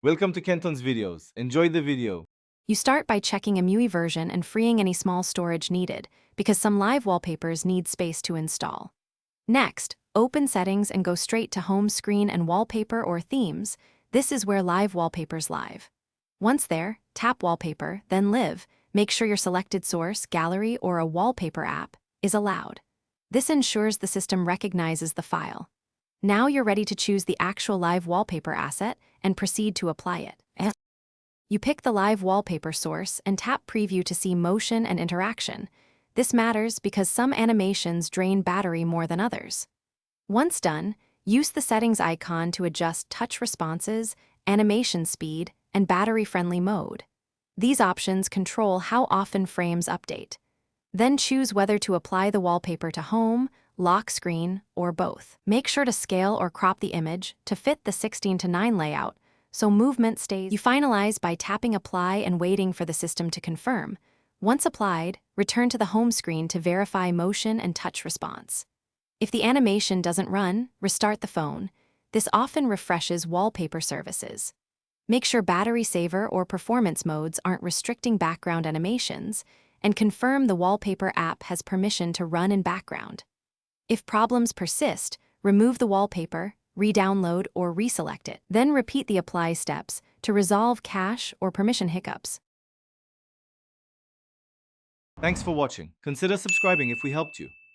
Welcome to Kenton's videos. Enjoy the video. You start by checking MUI version and freeing any small storage needed, because some live wallpapers need space to install. Next, open Settings and go straight to Home Screen and Wallpaper or Themes. This is where Live Wallpapers live. Once there, tap Wallpaper, then Live. Make sure your selected source, gallery, or a wallpaper app is allowed. This ensures the system recognizes the file. Now you're ready to choose the actual live wallpaper asset and proceed to apply it. You pick the live wallpaper source and tap Preview to see motion and interaction. This matters because some animations drain battery more than others. Once done, use the settings icon to adjust touch responses, animation speed, and battery-friendly mode. These options control how often frames update. Then choose whether to apply the wallpaper to home, lock screen, or both. Make sure to scale or crop the image to fit the 16:9 layout, so movement stays. You finalize by tapping Apply and waiting for the system to confirm. Once applied, return to the home screen to verify motion and touch response. If the animation doesn't run, restart the phone. This often refreshes wallpaper services. Make sure battery saver or performance modes aren't restricting background animations, and confirm the wallpaper app has permission to run in background. If problems persist, remove the wallpaper, re-download or reselect it. Then repeat the apply steps to resolve cache or permission hiccups. Thanks for watching. Consider subscribing if we helped you.